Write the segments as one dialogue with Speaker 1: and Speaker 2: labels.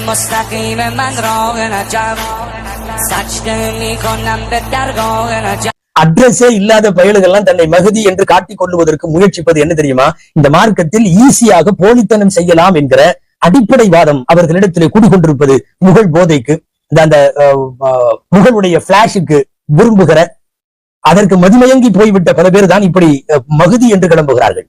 Speaker 1: مستقیم من راه نجم سجده میکنم به درگاه نجم.
Speaker 2: அட்ரஸே இல்லாத பயல்கள்லாம் தன்னை மகதி என்று காட்டிக் கொள்வதற்கு முயற்சிப்பது என்ன தெரியுமா? இந்த மார்க்கத்தில் ஈஸியாக போலித்தனம் செய்யலாம் என்கிற அடிப்படை வாதம் அவர்களிடத்திலே கூடிக்கொண்டிருப்பது முகல் போதைக்கு, அந்த முகலுடைய பிளாஷுக்கு விரும்புகிற, அதற்கு மதிமயங்கி போய்விட்ட பல பேர் தான் இப்படி மகதி என்று கிளம்புகிறார்கள்.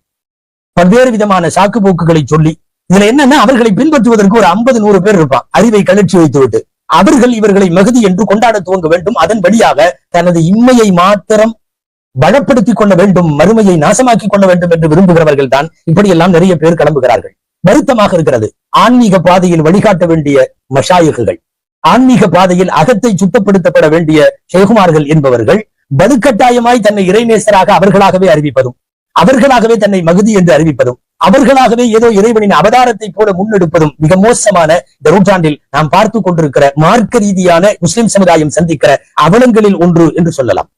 Speaker 2: பல்வேறு விதமான சாக்கு போக்குகளை சொல்லி, இதுல என்னன்னா அவர்களை பின்பற்றுவதற்கு ஒரு 50-100 பேர் இருப்பான், அறிவை கலர்ச்சி வைத்துவிட்டு. அவர்கள் இவர்களை மகதி என்று கொண்டாட துவங்க வேண்டும். அதன் வழியாக தனது இம்மையை மாத்திரம் பலப்படுத்திக் கொள்ள வேண்டும், மறுமையை நாசமாக்கிக் கொள்ள வேண்டும் என்று விரும்புகிறவர்கள் தான் இப்படியெல்லாம் நிறைய பேர் கிளம்புகிறார்கள். வருத்தமாக இருக்கிறது. ஆன்மீக பாதையில் வழிகாட்ட வேண்டிய மஷாயிகுகள், ஆன்மீக பாதையில் அகத்தை சுத்தப்படுத்தப்பட வேண்டிய ஷேகுமார்கள் என்பவர்கள் வலுக்கட்டாயமாய் தன்னை இறைநேசராக அவர்களாகவே அறிவிப்பதும், அவர்களாகவே தன்னை மகதி என்று அறிவிப்பதும், அவர்களாகவே ஏதோ இறைவனின் அவதாரத்தை போல முன்னெடுப்பதும் மிக மோசமான இந்த நூற்றாண்டில் நாம் பார்த்து கொண்டிருக்கிற மார்க்க ரீதியான முஸ்லிம் சமுதாயம் சந்திக்கிற அவலங்களில் ஒன்று என்று சொல்லலாம்.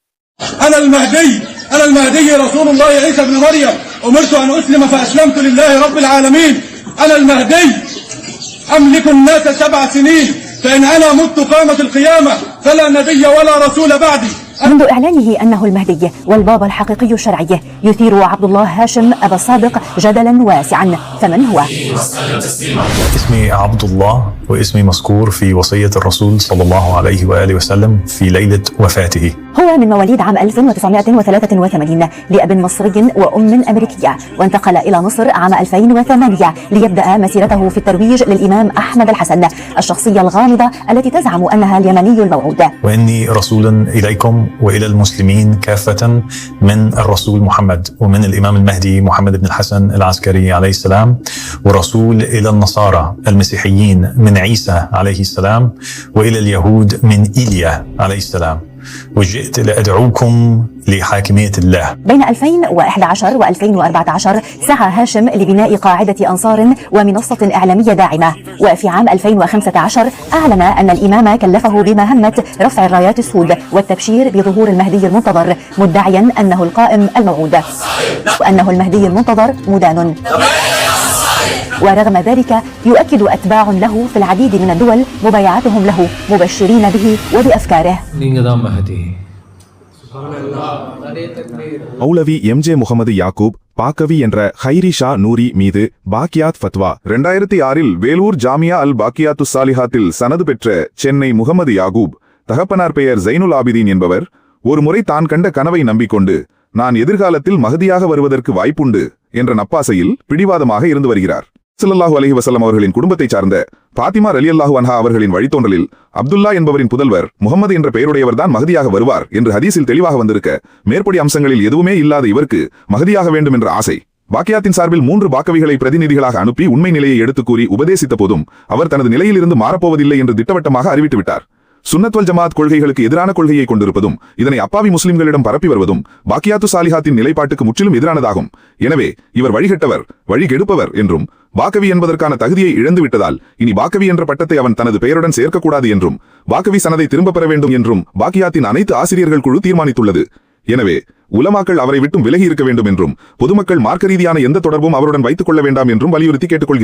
Speaker 3: أنا المهدي رسول الله عيسى ابن مريم أمرت أن أسلم فأسلمت لله رب العالمين. أنا المهدي أملك الناس 7 سنين فإن أنا مت قامت القيامة فلا نبي ولا رسول بعدي.
Speaker 4: منذ إعلانه أنه المهدي والبابا الحقيقي الشرعي يثير عبد الله هاشم أبا الصادق جدلا واسعا، فمن هو؟
Speaker 5: اسمي عبد الله، واسمي مذكور في وصية الرسول صلى الله عليه وآله وسلم في ليلة وفاته.
Speaker 4: هو من مواليد عام 1983 لأب مصري وأم أمريكية، وانتقل إلى مصر عام 2008 ليبدأ مسيرته في الترويج للإمام أحمد الحسن، الشخصية الغامضة التي تزعم أنها اليمني الموعود.
Speaker 5: وإني رسول إليكم وإلى المسلمين كافة من الرسول محمد ومن الإمام المهدي محمد بن الحسن العسكري عليه السلام، ورسول إلى النصارى المسيحيين من عيسى عليه السلام، وإلى اليهود من إيليا عليه السلام، وجئت لأدعوكم لحاكمية الله.
Speaker 4: بين 2011 و2014 سعى هاشم لبناء قاعدة أنصار ومنصة إعلامية داعمة، وفي عام 2015 أعلن أن الإمام كلفه بمهمة رفع الرايات السود والتبشير بظهور المهدي المنتظر، مدعيا أنه القائم الموعود وأنه المهدي المنتظر مدان. ورغم ذلك يؤكد أتباع له في العديد من الدول مبايعتهم له مبشرين به وبأفكاره.
Speaker 6: மௌலவி எம்ஜே முகமது யாக்கூப் பாக்கவி என்ற ஹைரி ஷா நூரி மீது பாக்கியாத் ஃபத்வா. 2006 வேலூர் ஜாமியா அல் பாக்கியாத்து சாலிஹாத்தில் சனது பெற்ற சென்னை முகமது யாகூப், தகப்பனார் பெயர் ஜைனுல் ஆபிதீன் என்பவர், ஒரு முறை தான் கண்ட கனவை நம்பிக்கொண்டு நான் எதிர்காலத்தில் மகதியாக வருவதற்கு வாய்ப்புண்டு என்ற நப்பாசையில் பிடிவாதமாக இருந்து வருகிறார். ஸல்லல்லாஹு அலைஹி வஸல்லம் அவர்களின் குடும்பத்தைச் சார்ந்த பாத்திமா ரலியல்லாஹு அன்ஹா அவர்களின் வழித்தோன்றலில் அப்துல்லா என்பவரின் புதல்வர் முகமது என்ற பெயருடையவர்தான் மகதியாக வருவார் என்று ஹதீஸில் தெளிவாக வந்திருக்க, மேற்படி அம்சங்களில் எதுவுமே இல்லாத இவருக்கு மகதியாக வேண்டும் என்ற ஆசை. பாக்கியாத்தின் சார்பில் 3 பாக்கவிகளை பிரதிநிதிகளாக அனுப்பி உண்மை நிலையை எடுத்துக் கூறி உபதேசித்த போதும் அவர் தனது நிலையிலிருந்து மாறப்போவதில்லை என்று திட்டவட்டமாக அறிவித்துவிட்டார். சுன்னத் வல் ஜமாத் கொள்கைகளுக்கு எதிரான கொள்கையை கொண்டிருப்பதும் இதனை அப்பாவி முஸ்லிம்களிடம் பரப்பி வருவதும் பாக்கியாத்து சாலிஹாத்தின் நிலைப்பாட்டுக்கு முற்றிலும் எதிரானதாகும். எனவே இவர் வழிகெட்டவர், வழிகெடுப்பவர் என்றும், பாக்கவி என்பதற்கான தகுதியை இழந்துவிட்டதால் இனி பாக்கவி என்ற பட்டத்தை அவன் தனது பெயருடன் சேர்க்கக்கூடாது என்றும், பாக்கவி சனதை திரும்பப் பெற வேண்டும் என்றும் பாக்கியாத்தின் அனைத்து ஆசிரியர்கள் குழு தீர்மானித்துள்ளது. எனவே உலமாக்கள் அவரை விட்டும் விலகி இருக்க வேண்டும் என்றும், பொதுமக்கள் மார்க்க ரீதியான எந்த தொடர்பும் அவருடன் வைத்துக் கொள்ள வேண்டாம் என்றும் வலியுறுத்தி கேட்டுக்கொள்கிறார்.